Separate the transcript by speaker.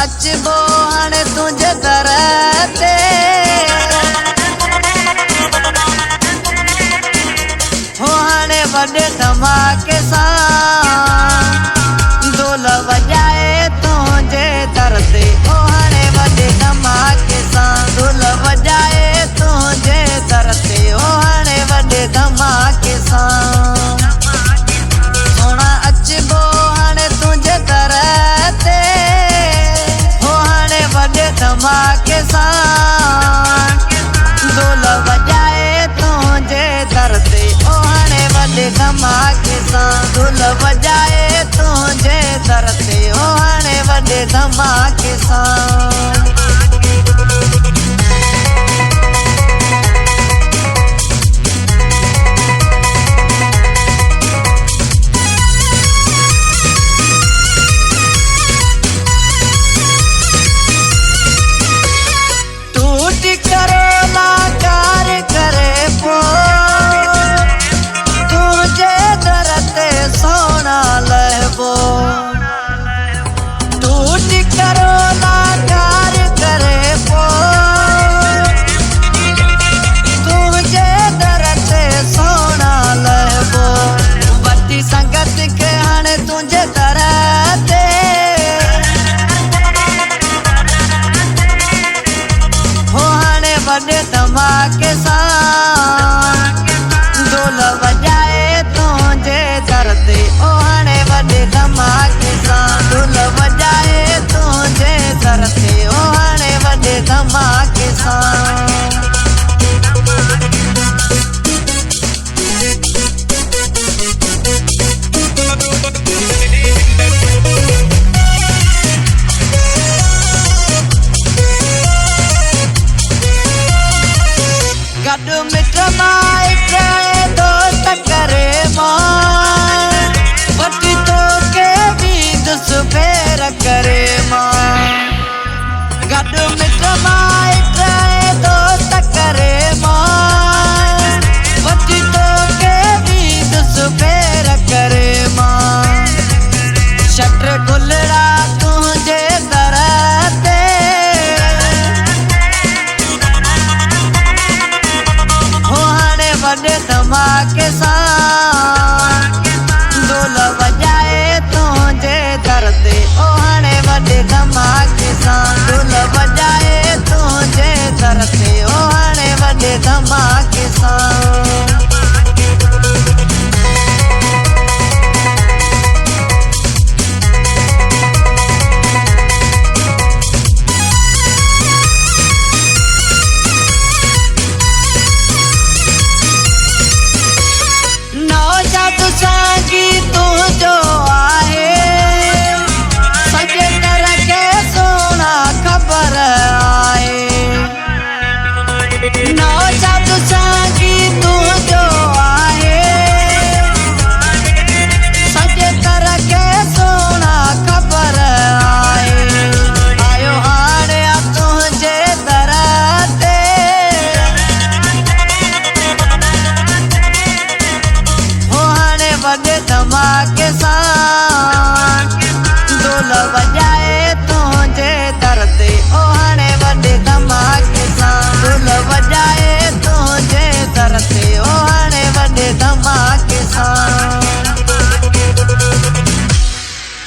Speaker 1: अचबो हाणे तुझे दर ते हो हाणे वॾे धमाके सां ढोल वॼाए तुझे दर ते हो हाणे वॾे धमाके सां ढोल वॼाए तुझे दर ते हो हाणे वॾे धमाके सां सोना अचबो हाणे तुझे दर ते हो हाणे वॾे धमाके सां ढोल वॼाए तुझे दर ते हो हाणे वॾे धमाके सां ढोल वॼाए तुझे दर ते हो हाणे वॾे धमाके सां वॾे धमाके